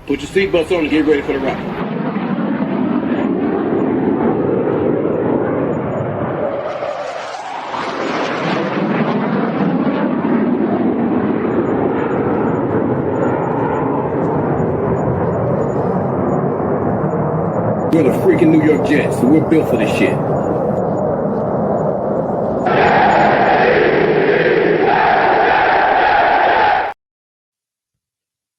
Put your seatbelts on and get ready for the ride. We're the freaking New York Jets, so we're built for this shit.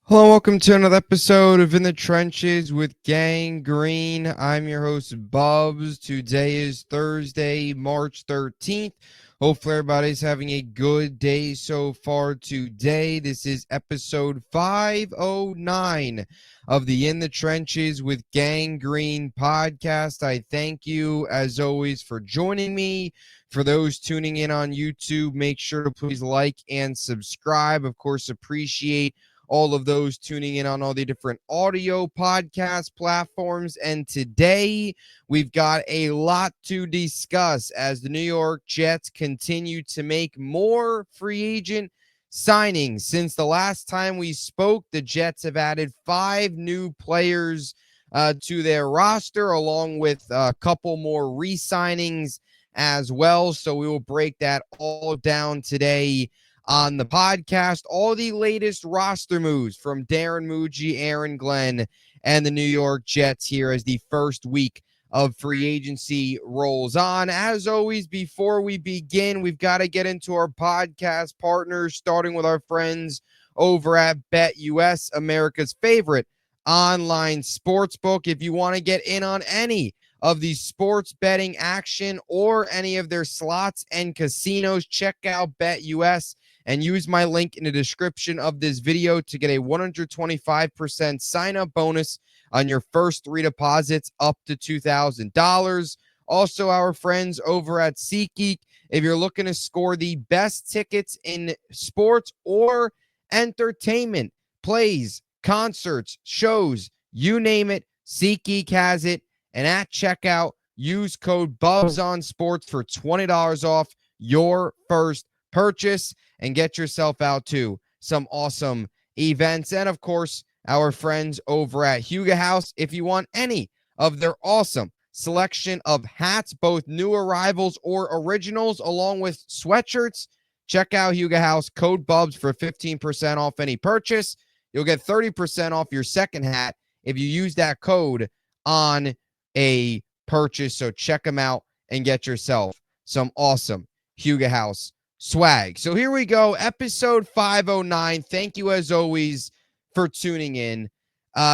Hello, welcome to another episode of In the Trenches with Gang Green. I'm your host, Bubbs. Today is Thursday, March 13th. Hopefully everybody's having a good day so far today. This is episode 509 of the In the Trenches with Gang Green podcast. I thank you, as always, for joining me. For those tuning in on YouTube, make sure to please like and subscribe. Of course, appreciate all of those tuning in on all the different audio podcast platforms. And today we've got a lot to discuss as the New York Jets continue to make more free agent signings. Since the last time we spoke, the Jets have added 5 new players to their roster, along with a couple more re-signings as well. So we will break that all down today on the podcast. All the latest roster moves from Darren Muji, Aaron Glenn, and the New York Jets here as the first week of free agency rolls on. As always, before we begin, we've got to get into our podcast partners, starting with our friends over at BetUS, America's favorite online sportsbook. If you want to get in on any of the sports betting action or any of their slots and casinos, check out BetUS and use my link in the description of this video to get a 125% sign-up bonus on your first 3 deposits up to $2,000. Also, our friends over at SeatGeek, if you're looking to score the best tickets in sports or entertainment, plays, concerts, shows, you name it, SeatGeek has it. And at checkout, use code BUBBSONSPORTS for $20 off your first purchase and get yourself out to some awesome events. And of course, our friends over at Huga House, if you want any of their awesome selection of hats, both new arrivals or originals, along with sweatshirts, check out Huga House, code BUBBS for 15% off any purchase. You'll get 30% off your second hat if you use that code on a purchase. So check them out and get yourself some awesome Huga House swag. So here we go, episode 509. Thank you as always for tuning in.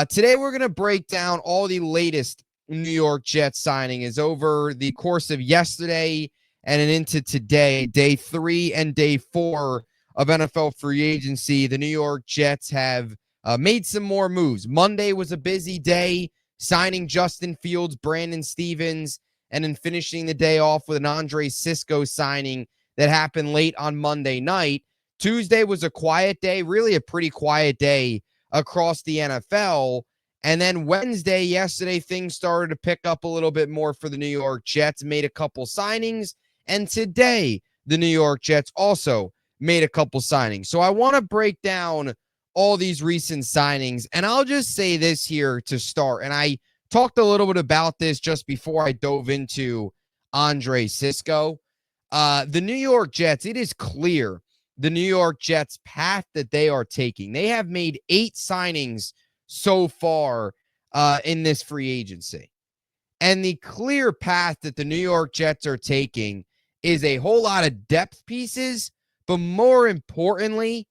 Today we're going to break down all the latest New York Jets signing is over the course of yesterday and into today, day 3 and day 4 of NFL free agency. The New York Jets have made some more moves. Monday was a busy day, signing Justin Fields, Brandon Stevens, and then finishing the day off with an Andre Cisco signing that happened late on Monday night. Tuesday was a quiet day, really a pretty quiet day across the NFL. And then Wednesday, yesterday, things started to pick up a little bit more for the New York Jets, made a couple signings. And today, the New York Jets also made a couple signings. So I want to break down all these recent signings. And I'll just say this here to start. And I talked a little bit about this just before I dove into Andre Cisco. The New York Jets, it is clear the New York Jets' path that they are taking. They have made 8 signings so far in this free agency. And the clear path that the New York Jets are taking is a whole lot of depth pieces, but more importantly,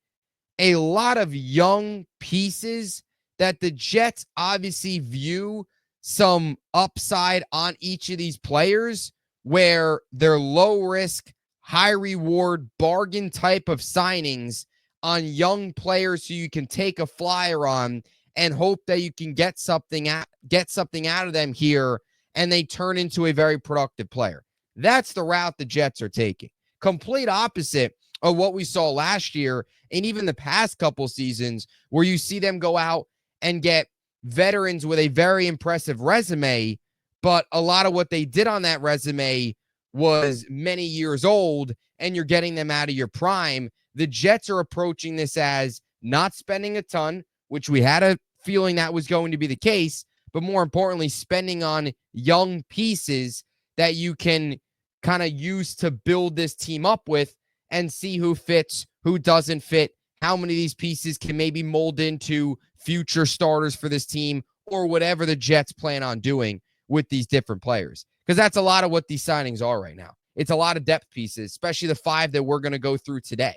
a lot of young pieces that the Jets obviously view some upside on each of these players, where they're low risk, high reward, bargain type of signings on young players who you can take a flyer on and hope that you can get something out of them here and they turn into a very productive player. That's the route the Jets are taking. Complete opposite of what we saw last year and even the past couple seasons, where you see them go out and get veterans with a very impressive resume, but a lot of what they did on that resume was many years old, and you're getting them out of your prime. The Jets are approaching this as not spending a ton, which we had a feeling that was going to be the case, but more importantly, spending on young pieces that you can kind of use to build this team up with and see who fits, who doesn't fit, how many of these pieces can maybe mold into future starters for this team or whatever the Jets plan on doing with these different players. Because that's a lot of what these signings are right now. It's a lot of depth pieces, especially the 5 that we're going to go through today.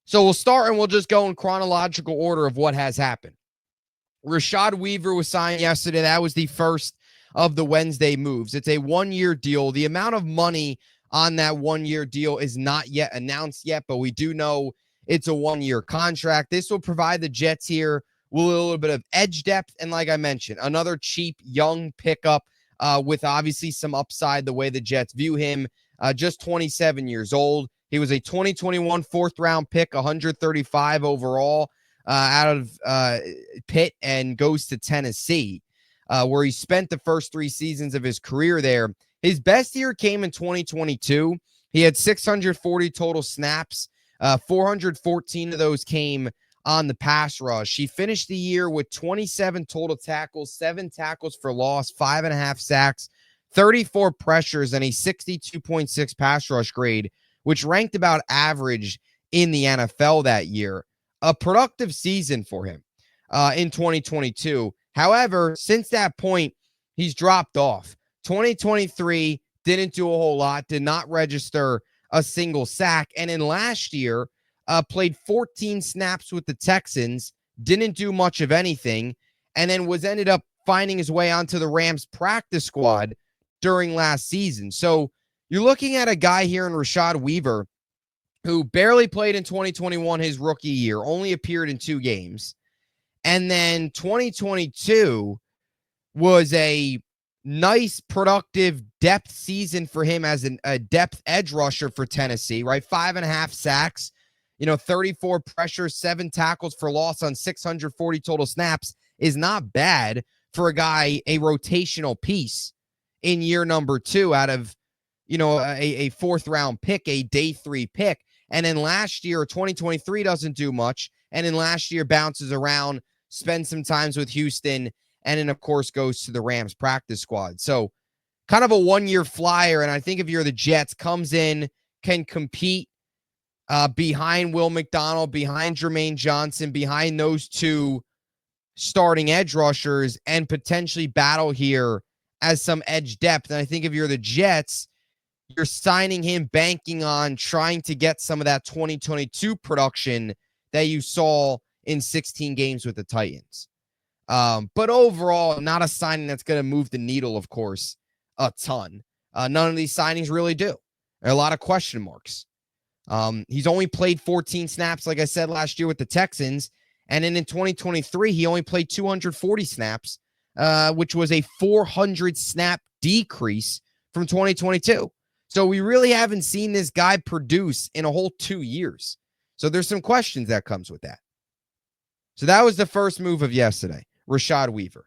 So we'll start and we'll just go in chronological order of what has happened. Rashad Weaver was signed yesterday. That was the first of the Wednesday moves. It's a 1-year deal. The amount of money on that 1-year deal is not yet announced yet, but we do know it's a 1-year contract. This will provide the Jets here with a little bit of edge depth. And like I mentioned, another cheap young pickup with obviously some upside the way the Jets view him. Just 27 years old. He was a 2021 4th-round pick, 135 overall out of Pitt, and goes to Tennessee, where he spent the first 3 seasons of his career there. His best year came in 2022. He had 640 total snaps. 414 of those came on the pass rush. He finished the year with 27 total tackles, 7 tackles for loss, 5.5 sacks, 34 pressures, and a 62.6 pass rush grade, which ranked about average in the NFL that year. A productive season for him in 2022. However, since that point, he's dropped off. 2023 didn't do a whole lot, did not register a single sack. And in last year, played 14 snaps with the Texans, didn't do much of anything, and then ended up finding his way onto the Rams practice squad during last season. So you're looking at a guy here in Rashad Weaver who barely played in 2021, his rookie year, only appeared in 2 games. And then 2022 was a nice, productive depth season for him as a depth edge rusher for Tennessee, right? 5.5 sacks, 34 pressures, 7 tackles for loss on 640 total snaps is not bad for a guy, a rotational piece in year number 2 out of, a 4th-round pick, a day 3 pick. And then last year, 2023 doesn't do much. And then last year bounces around, spends some times with Houston, and then, of course, goes to the Rams practice squad. So kind of a 1-year flyer. And I think if you're the Jets, comes in, can compete behind Will McDonald, behind Jermaine Johnson, behind those 2 starting edge rushers, and potentially battle here as some edge depth. And I think if you're the Jets, you're signing him banking on trying to get some of that 2022 production that you saw in 16 games with the Titans. But overall, not a signing that's going to move the needle, of course, a ton. None of these signings really do. There are a lot of question marks. He's only played 14 snaps, like I said, last year with the Texans. And then in 2023, he only played 240 snaps, which was a 400 snap decrease from 2022. So we really haven't seen this guy produce in a whole 2 years. So there's some questions that comes with that. So that was the first move of yesterday, Rashad Weaver.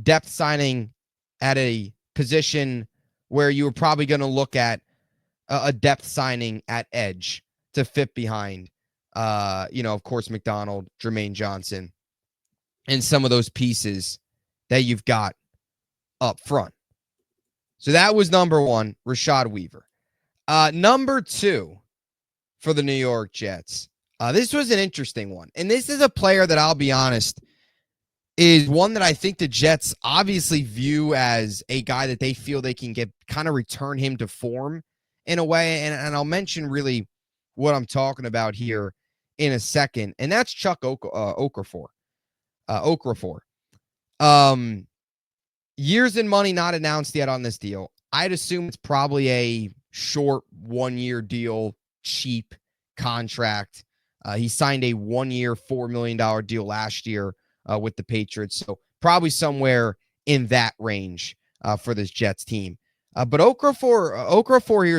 Depth signing at a position where you were probably going to look at a depth signing at edge to fit behind, of course, McDonald, Jermaine Johnson, and some of those pieces that you've got up front. So that was number 1, Rashad Weaver. Number 2 for the New York Jets. This was an interesting one. And this is a player that, I'll be honest, is one that I think the Jets obviously view as a guy that they feel they can kind of return him to form in a way. And I'll mention really what I'm talking about here in a second. And that's Chuck Okafor. Years and money not announced yet on this deal. I'd assume it's probably a short 1-year deal, cheap contract. He signed a 1-year, $4 million deal last year with the Patriots. So probably somewhere in that range for this Jets team. But Okafor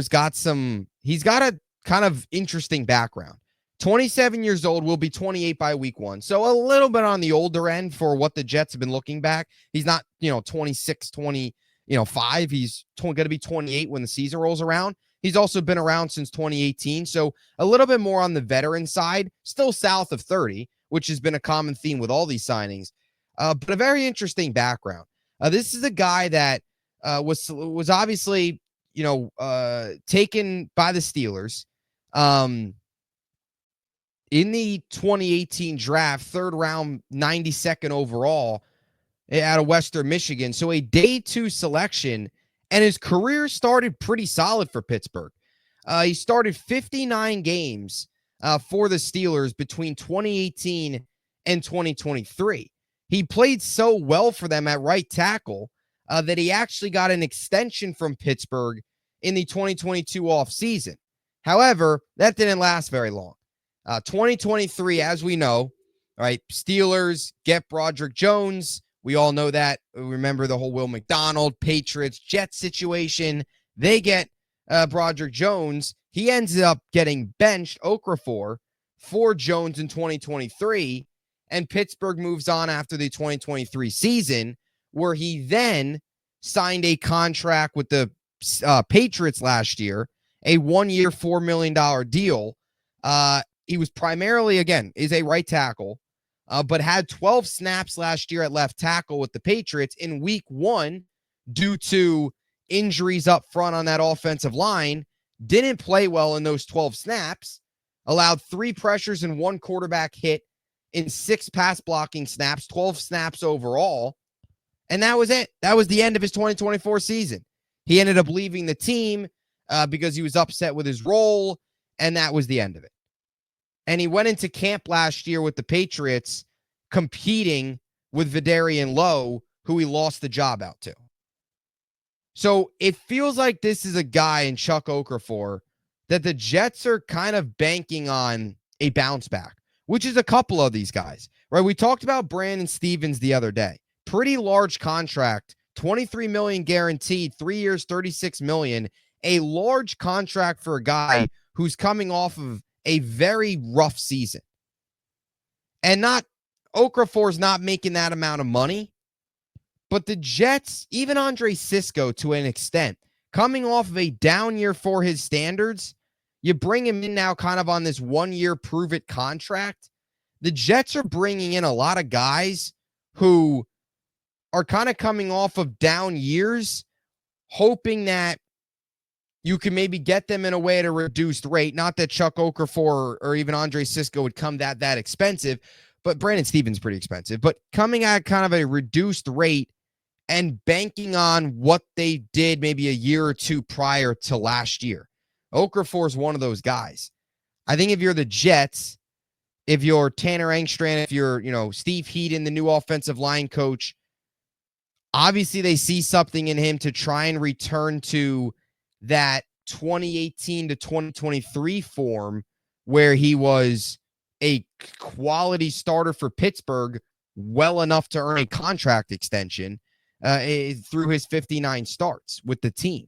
he's got a kind of interesting background. 27 years old, will be 28 by week 1. So a little bit on the older end for what the Jets have been looking back. He's not, 26, 5. He's going to be 28 when the season rolls around. He's also been around since 2018. So a little bit more on the veteran side, still south of 30, which has been a common theme with all these signings, but a very interesting background. This is a guy that was obviously, taken by the Steelers in the 2018 draft, third round, 92nd overall out of Western Michigan. So a day 2 selection, and his career started pretty solid for Pittsburgh. He started 59 games for the Steelers between 2018 and 2023. He played so well for them at right tackle that he actually got an extension from Pittsburgh in the 2022 offseason. However, that didn't last very long. 2023, as we know, right, Steelers get Broderick Jones. We all know that. Remember the whole Will McDonald, Patriots, Jets situation. They get Broderick Jones. He ends up getting benched, Okafor, for Jones in 2023, and Pittsburgh moves on after the 2023 season, where he then signed a contract with the Patriots last year, a 1-year, $4 million deal. He was primarily, again, is a right tackle, but had 12 snaps last year at left tackle with the Patriots in week 1 due to injuries up front on that offensive line. Didn't play well in those 12 snaps, allowed 3 pressures and 1 quarterback hit in 6 pass blocking snaps, 12 snaps overall. And that was it. That was the end of his 2024 season. He ended up leaving the team because he was upset with his role, and that was the end of it. And he went into camp last year with the Patriots competing with Vidarian Lowe, who he lost the job out to. So it feels like this is a guy in Chuck Okafor that the Jets are kind of banking on a bounce back, which is a couple of these guys, right? We talked about Brandon Stevens the other day. Pretty large contract, $23 million guaranteed, 3 years, $36 million. A large contract for a guy who's coming off of a very rough season. And Okafor's not making that amount of money, but the Jets, even Andre Sisco to an extent, coming off of a down year for his standards, you bring him in now kind of on this 1-year prove-it contract. The Jets are bringing in a lot of guys who are kind of coming off of down years, hoping that you can maybe get them in a way at a reduced rate. Not that Chuck Okafor or even Andre Sisco would come that expensive, but Brandon Stevens pretty expensive. But coming at kind of a reduced rate and banking on what they did maybe a year or two prior to last year. Okafor is one of those guys. I think if you're the Jets, if you're Tanner Engstrand, if you're, Steve Heaton, the new offensive line coach, obviously they see something in him to try and return to that 2018 to 2023 form where he was a quality starter for Pittsburgh well enough to earn a contract extension through his 59 starts with the team,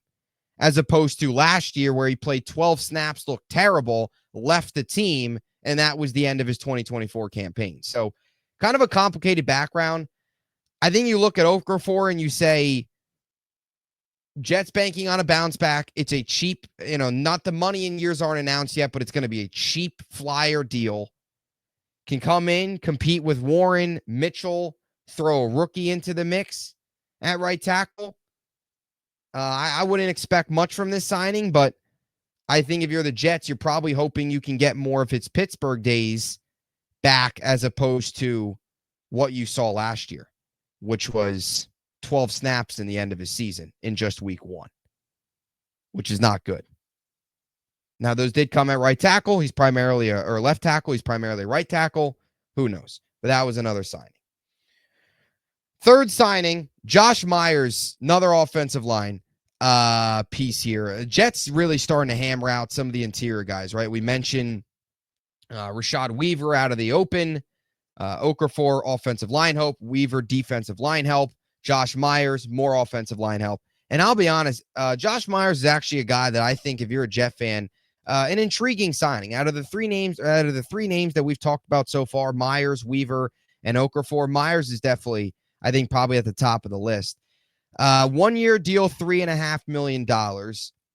as opposed to last year where he played 12 snaps, looked terrible, left the team, and that was the end of his 2024 campaign. So kind of a complicated background. I think you look at Okafor and you say, Jets banking on a bounce back. It's a cheap, not the money in years aren't announced yet, but it's going to be a cheap flyer deal. Can come in, compete with Warren, Mitchell, throw a rookie into the mix at right tackle. I wouldn't expect much from this signing, but I think if you're the Jets, you're probably hoping you can get more of its Pittsburgh days back as opposed to what you saw last year, which was 12 snaps in the end of his season in just week 1, which is not good. Now, those did come at right tackle. He's primarily or left tackle. He's primarily right tackle. Who knows? But that was another signing. Third signing, Josh Myers, another offensive line piece here. Jets really starting to hammer out some of the interior guys, right? We mentioned Rashad Weaver out of the open, Okafor, offensive line help, Weaver, defensive line help, Josh Myers, more offensive line help. And I'll be honest, Josh Myers is actually a guy that I think if you're a Jet fan, an intriguing signing. Out of the three names that we've talked about so far, Myers, Weaver, and Okafor, Myers is definitely, I think, probably at the top of the list. 1-year deal, $3.5 million.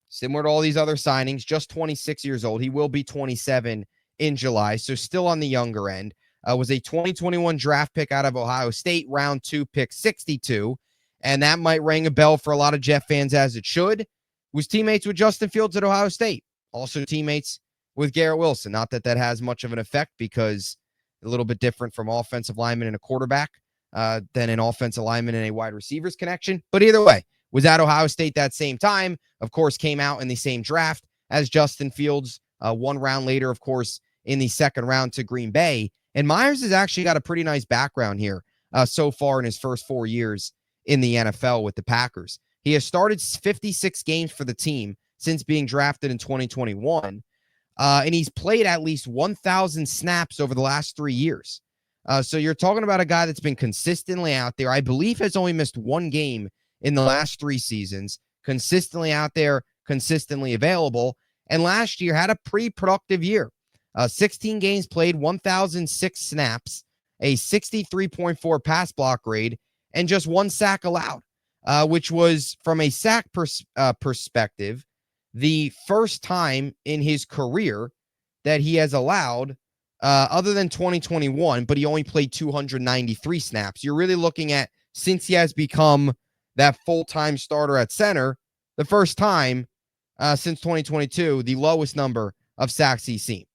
Similar to all these other signings, just 26 years old. He will be 27 in July, so still on the younger end. was a 2021 draft pick out of Ohio State, round 2, pick 62. And that might ring a bell for a lot of Jet fans, as it should. Was teammates with Justin Fields at Ohio State. Also teammates with Garrett Wilson. Not that that has much of an effect, because a little bit different from offensive lineman and a quarterback than an offensive lineman and a wide receivers connection. But either way, was at Ohio State that same time. Of course, came out in the same draft as Justin Fields. 1 round later, of course, in the 2nd round to Green Bay. And Myers has actually got a pretty nice background here so far in his first 4 years in the NFL with the Packers. He has started 56 games for the team since being drafted in 2021. And he's played at least 1,000 snaps over the last 3 years. So you're talking about a guy that's been consistently out there. I believe has only missed 1 game in the last 3 seasons. Consistently out there, consistently available. And last year had a pretty productive year. 16 games played, 1,006 snaps, a 63.4 pass block grade, and just 1 sack allowed, which was, from a sack perspective, the first time in his career that he has allowed, other than 2021, but he only played 293 snaps. You're really looking at, since he has become that full-time starter at center, the first time since 2022, the lowest number of sacks he's seen.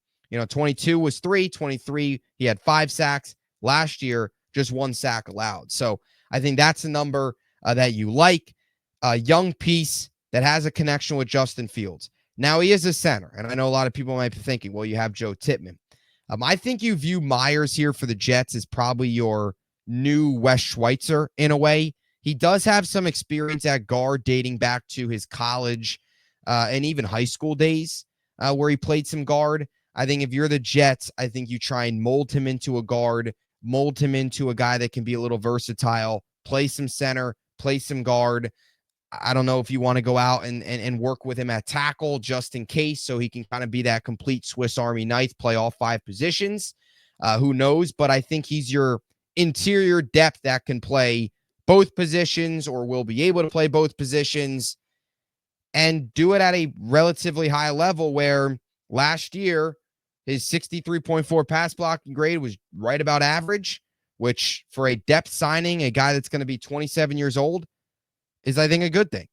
22 was 3, 23, he had 5 sacks. Last year, just 1 sack allowed. So I think that's a number that you like. A young piece that has a connection with Justin Fields. Now, he is a center, and I know a lot of people might be thinking, well, you have Joe Tippmann. I think you view Myers here for the Jets as probably your new Wes Schweitzer in a way. He does have some experience at guard dating back to his college and even high school days where he played some guard. I think if you're the Jets, I think you try and mold him into a guard, mold him into a guy that can be a little versatile, play some center, play some guard. I don't know if you want to go out and work with him at tackle just in case, so he can kind of be that complete Swiss Army knife, play all 5 positions. Who knows? But I think he's your interior depth that can play both positions, or will be able to play both positions, and do it at a relatively high level, where last year his 63.4 pass blocking grade was right about average, which for a depth signing, a guy that's going to be 27 years old, is, I think, a good thing.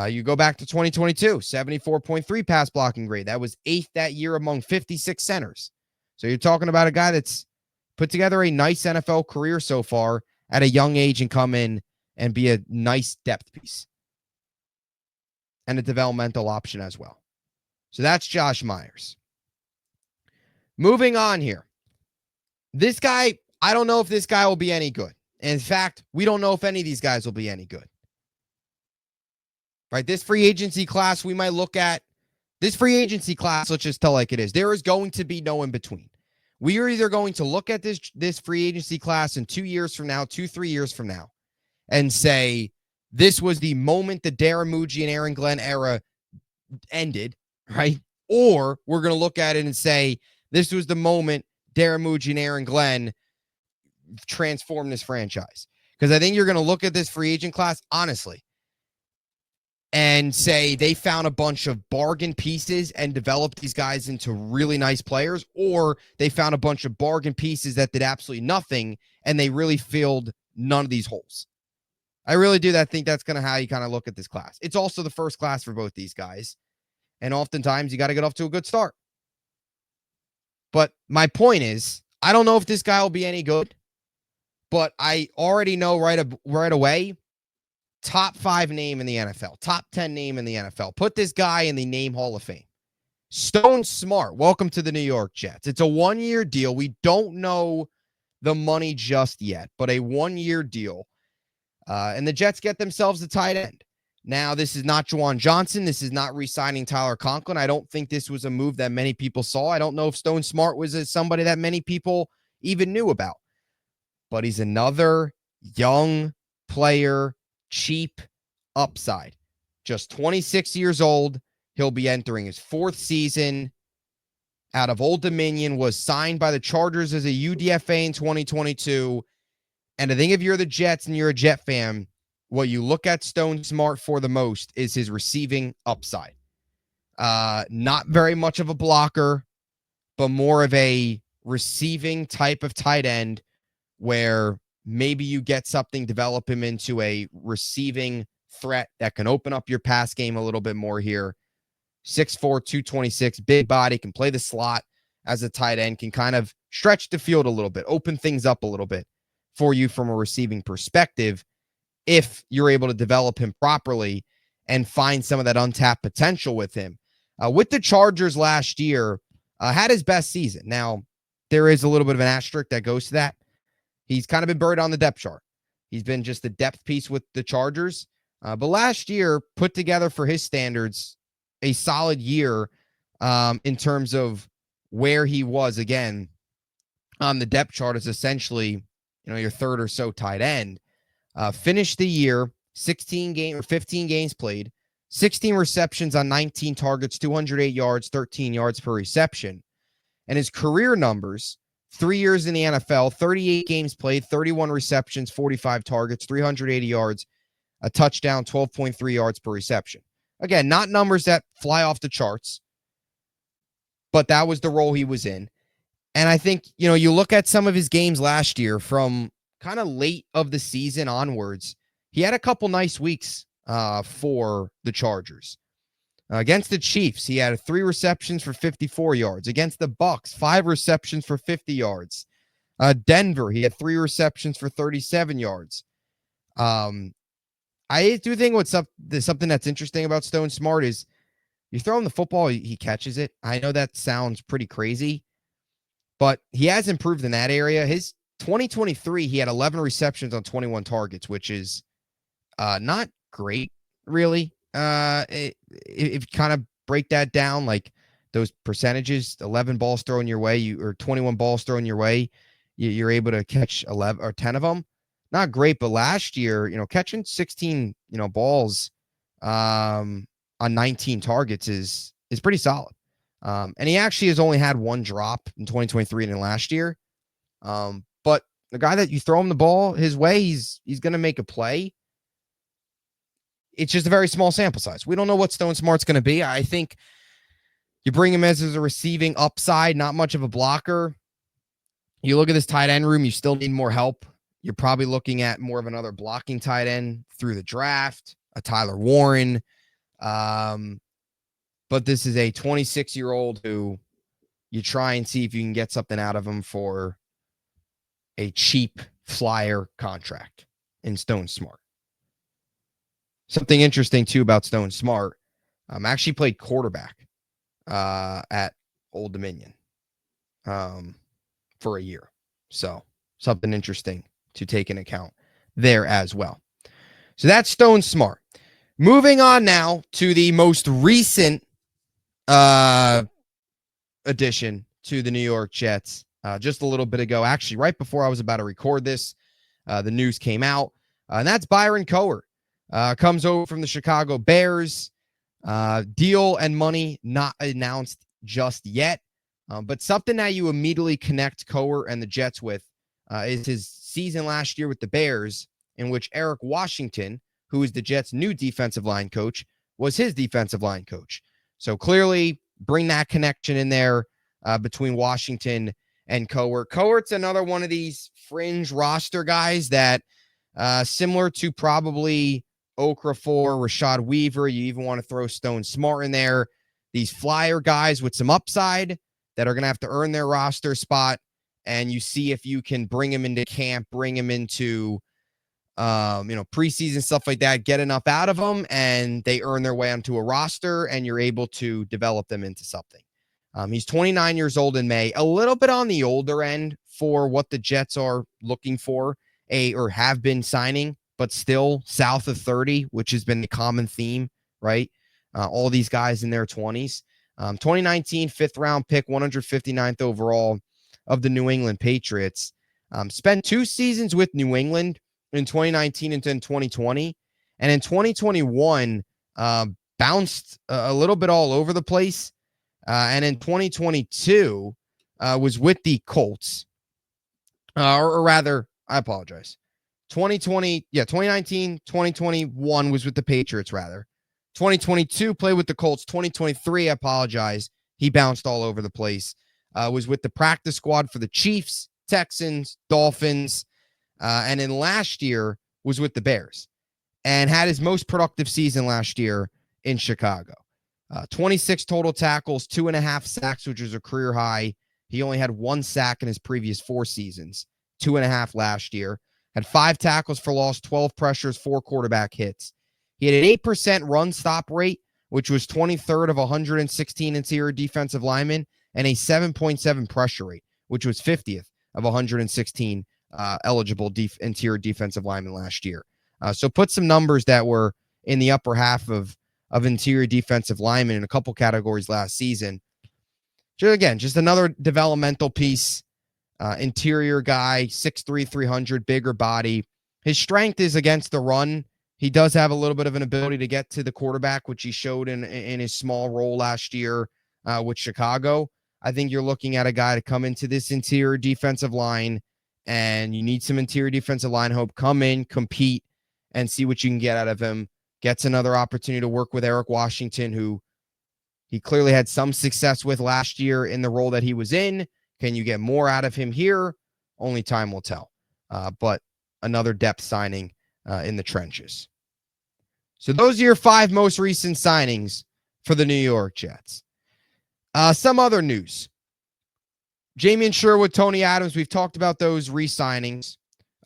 You go back to 2022, 74.3 pass blocking grade. That was 8th that year among 56 centers. So you're talking about a guy that's put together a nice NFL career so far at a young age and come in and be a nice depth piece and a developmental option as well. So that's Josh Myers. Moving on here. This guy, I don't know if this guy will be any good. In fact, we don't know if any of these guys will be any good. Right? This free agency class, we might look at this free agency class. Let's just tell like it is. There is going to be no in between. We are either going to look at this free agency class in 2 years from now, 2-3 years from now, and say, this was the moment the Darren Muji and Aaron Glenn era ended, right? Or we're going to look at it and say, this was the moment Darren Muji and Aaron Glenn transformed this franchise. Because I think you're going to look at this free agent class, honestly, and say they found a bunch of bargain pieces and developed these guys into really nice players, or they found a bunch of bargain pieces that did absolutely nothing, and they really filled none of these holes. I really do think that's kind of how you kind of look at this class. It's also the first class for both these guys, and oftentimes you got to get off to a good start. But my point is, I don't know if this guy will be any good, but I already know right away, top 5 name in the NFL, top 10 name in the NFL. Put this guy in the Name Hall of Fame. Stone Smart, welcome to the New York Jets. It's a 1-year deal. We don't know the money just yet, but a 1-year deal. And the Jets get themselves a tight end. Now, this is not Juwan Johnson. This is not re-signing Tyler Conklin. I don't think this was a move that many people saw. I don't know if Stone Smart was somebody that many people even knew about. But he's another young player, cheap upside. Just 26 years old. He'll be entering his 4th season out of Old Dominion, was signed by the Chargers as a UDFA in 2022. And I think if you're the Jets and you're a Jet fan, what you look at Stone Smart for the most is his receiving upside. Not very much of a blocker, but more of a receiving type of tight end where maybe you get something, develop him into a receiving threat that can open up your pass game a little bit more here. 6'4", 226, big body, can play the slot as a tight end, can kind of stretch the field a little bit, open things up a little bit for you from a receiving perspective if you're able to develop him properly and find some of that untapped potential with him. With the Chargers last year, had his best season. Now, there is a little bit of an asterisk that goes to that. He's kind of been buried on the depth chart. He's been just a depth piece with the Chargers. But last year, put together for his standards, a solid year in terms of where he was, again, on the depth chart is essentially, your third or so tight end. Finished the year 15 games played, 16 receptions on 19 targets, 208 yards, 13 yards per reception. And his career numbers, 3 years in the NFL, 38 games played, 31 receptions, 45 targets, 380 yards, a touchdown, 12.3 yards per reception. Again, not numbers that fly off the charts, but that was the role he was in. And I think, you look at some of his games last year from kind of late of the season onwards, he had a couple nice weeks for the Chargers. Against the Chiefs, he had 3 receptions for 54 yards. Against the Bucs, 5 receptions for 50 yards. Denver, he had 3 receptions for 37 yards. I do think there's something that's interesting about Stone Smart is you throw him the football, he catches it. I know that sounds pretty crazy, but he has improved in that area. His 2023, he had 11 receptions on 21 targets, which is not great, really. If you kind of break that down, like those percentages, 11 balls thrown your way, or 21 balls thrown your way, you're able to catch 11 or 10 of them. Not great, but last year, catching 16, balls on 19 targets is pretty solid. And he actually has only had 1 drop in 2023 and in last year. But the guy that you throw him the ball his way, he's going to make a play. It's just a very small sample size. We don't know what Stone Smart's going to be. I think you bring him as a receiving upside, not much of a blocker. You look at this tight end room, you still need more help. You're probably looking at more of another blocking tight end through the draft, a Tyler Warren. But this is a 26-year-old who you try and see if you can get something out of him for a cheap flyer contract in Stone Smart. Something interesting, too, about Stone Smart, actually played quarterback at Old Dominion for a year. So something interesting to take into account there as well. So that's Stone Smart. Moving on now to the most recent addition to the New York Jets. Just a little bit ago, actually, right before I was about to record this, the news came out, and that's Byron Coher. Comes over from the Chicago Bears. Deal and money not announced just yet, but something that you immediately connect Coher and the Jets with is his season last year with the Bears, in which Eric Washington, who is the Jets' new defensive line coach, was his defensive line coach. So clearly bring that connection in there between Washington and Coher. Coher's another one of these fringe roster guys that similar to probably Okafor, Rashad Weaver, you even want to throw Stone Smart in there. These flyer guys with some upside that are going to have to earn their roster spot, and you see if you can bring them into camp, bring them into preseason, stuff like that, get enough out of them, and they earn their way onto a roster, and you're able to develop them into something. He's 29 years old in May, a little bit on the older end for what the Jets are looking for, or have been signing, but still south of 30, which has been the common theme, right? All these guys in their 20s. 2019 fifth round pick, 159th overall of the New England Patriots. Spent 2 seasons with New England in 2019 and then 2020. And in 2021, bounced a little bit all over the place. And in 2022, was with the Colts. Or rather, I apologize. 2019, 2021 was with the Patriots, rather. 2022 played with the Colts. 2023, I apologize. He bounced all over the place. was with the practice squad for the Chiefs, Texans, Dolphins, and then last year was with the Bears and had his most productive season last year in Chicago. 26 total tackles, 2.5 sacks, which was a career high. He only had 1 sack in his previous 4 seasons, 2.5 last year. Had 5 tackles for loss, 12 pressures, 4 quarterback hits. He had an 8% run stop rate, which was 23rd of 116 interior defensive linemen, and a 7.7 pressure rate, which was 50th of 116 eligible interior defensive linemen last year. So put some numbers that were in the upper half of interior defensive linemen in a couple categories last season. Again, just another developmental piece. Interior guy, 6'3", 300, bigger body. His strength is against the run. He does have a little bit of an ability to get to the quarterback, which he showed in his small role last year with Chicago. I think you're looking at a guy to come into this interior defensive line, and you need some interior defensive line hope. Come in, compete, and see what you can get out of him. Gets another opportunity to work with Eric Washington, who he clearly had some success with last year in the role that he was in. Can you get more out of him here? Only time will tell. But another depth signing in the trenches. So those are your 5 most recent signings for the New York Jets. Some other news. Jamian Sherwood, Tony Adams, we've talked about those re-signings.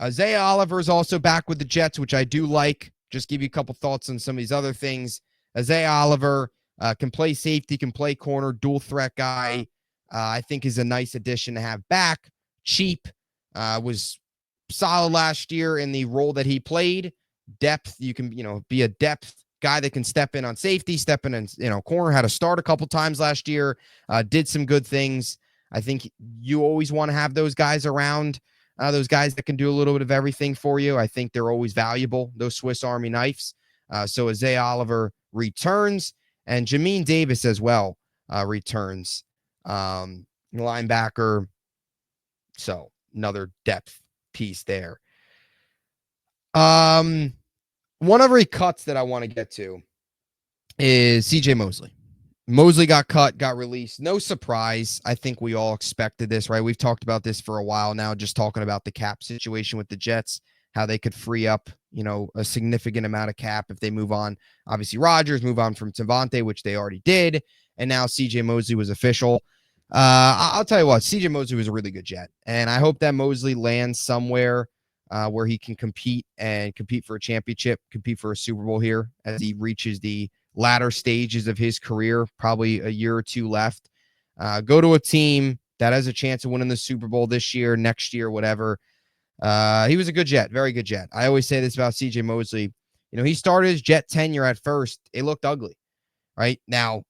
Zay Oliver is also back with the Jets, which I do like. Just give you a couple thoughts on some of these other things. Zay Oliver can play safety, can play corner, dual threat guy. I think is a nice addition to have back. Cheap, was solid last year in the role that he played. Depth, you can, be a depth guy that can step in on safety, step in and, corner. Had to start a couple times last year. Did some good things. I think you always want to have those guys around, those guys that can do a little bit of everything for you. I think they're always valuable, those Swiss Army knives. So Zay Oliver returns, and Jamin Davis as well returns. Linebacker. So another depth piece there. One of every cuts that I want to get to is CJ Mosley. Mosley got cut, got released. No surprise. I think we all expected this, right? We've talked about this for a while now, just talking about the cap situation with the Jets, how they could free up, a significant amount of cap if they move on. Obviously, Rodgers move on from Devontae, which they already did. And now CJ Mosley was official. I'll tell you what, CJ Mosley was a really good Jet. And I hope that Mosley lands somewhere where he can compete for a championship, compete for a Super Bowl here as he reaches the latter stages of his career, probably a year or 2 left. Go to a team that has a chance of winning the Super Bowl this year, next year, whatever. He was a good Jet, very good Jet. I always say this about CJ Mosley. He started his Jet tenure at first. It looked ugly, right? Now,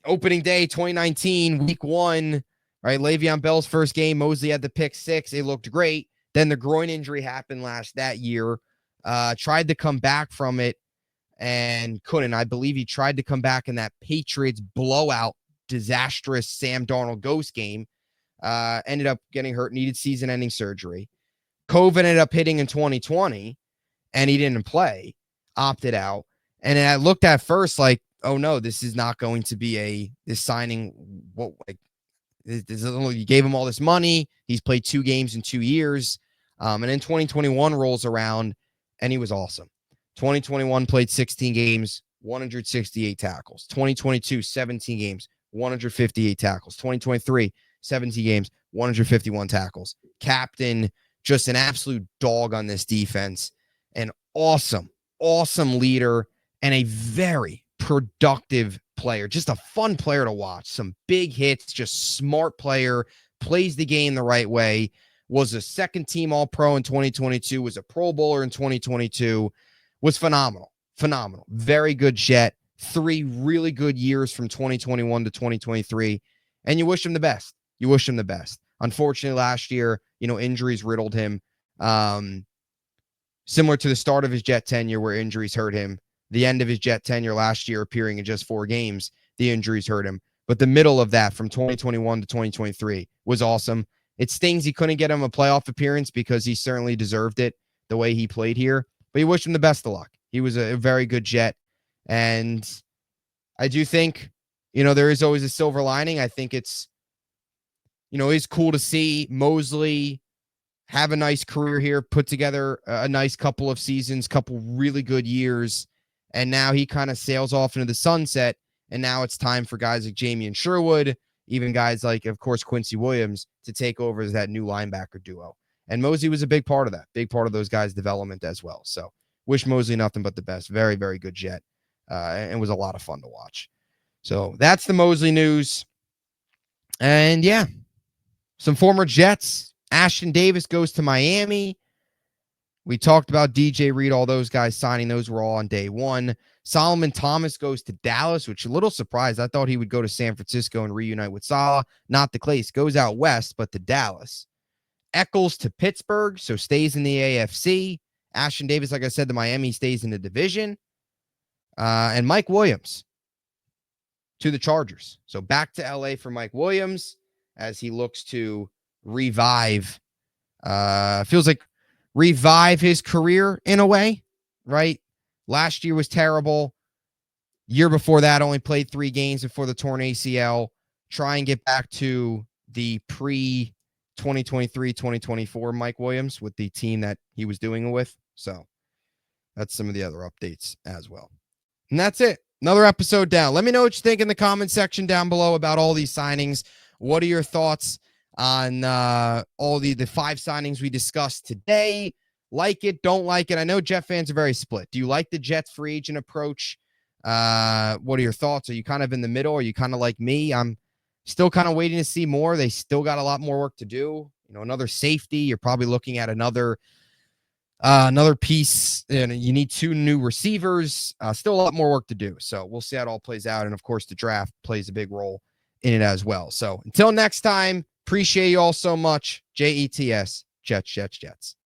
opening day, 2019, week 1, right? Le'Veon Bell's first game, Mosley had the pick 6. It looked great. Then the groin injury happened that year. Tried to come back from it and couldn't. I believe he tried to come back in that Patriots blowout, disastrous Sam Darnold ghost game. Ended up getting hurt, needed season-ending surgery. COVID ended up hitting in 2020, and he didn't play, opted out. And I looked at first like, oh no, this is not going to be this signing. You gave him all this money. He's played 2 games in 2 years. And then 2021 rolls around, and he was awesome. 2021 played 16 games, 168 tackles. 2022, 17 games, 158 tackles. 2023, 17 games, 151 tackles. Captain, just an absolute dog on this defense. An awesome leader and a very productive player. Just a fun player to watch. Some big hits, just smart player, plays the game the right way. Was a second-team All-Pro in 2022, was a Pro Bowler in 2022, was phenomenal. Very good Jet. 3 really good years from 2021 to 2023, and you wish him the best. Unfortunately, last year, injuries riddled him. Similar to the start of his Jet tenure where injuries hurt him. The end of his Jet tenure last year, appearing in just 4 games, the injuries hurt him. But the middle of that, from 2021 to 2023, was awesome. It stings he couldn't get him a playoff appearance because he certainly deserved it the way he played here. But you wish him the best of luck. He was a very good Jet. And I do think, there is always a silver lining. I think it's it's cool to see Mosley have a nice career here, put together a nice couple of seasons, couple really good years, and now he kind of sails off into the sunset, and now it's time for guys like Jamie Sherwood, even guys like, of course, Quincy Williams, to take over as that new linebacker duo. And Mosley was a big part of that, big part of those guys' development as well. So wish Mosley nothing but the best. Very, very good Jet, and was a lot of fun to watch. So that's the Mosley news. And yeah, some former Jets. Ashton Davis goes to Miami. We talked about DJ Reed, all those guys signing. Those were all on day one. Solomon Thomas goes to Dallas, which a little surprised. I thought he would go to San Francisco and reunite with Salah. Not the case. Goes out west, but to Dallas. Eccles to Pittsburgh, so stays in the AFC. Ashton Davis, like I said, to Miami, stays in the division. And Mike Williams to the Chargers. So back to LA for Mike Williams as he looks to revive his career in a way, right? Last year was terrible. Year before that, only played 3 games before the torn ACL. Try and get back to the pre-2023-2024 Mike Williams with the team that he was doing it with. So that's some of the other updates as well. And that's it. Another episode down. Let me know what you think in the comment section down below about all these signings. What are your thoughts on all the 5 signings we discussed today? Like it, don't like it. I know Jet fans are very split. Do you like the Jets free agent approach? What are your thoughts? Are you kind of in the middle? Are you kind of like me? I'm still kind of waiting to see more. They still got a lot more work to do. Another safety. You're probably looking at another piece, and you need 2 new receivers. Still a lot more work to do. So we'll see how it all plays out. And of course, the draft plays a big role in it as well. So until next time, appreciate you all so much. JETS, Jets, Jets, Jets.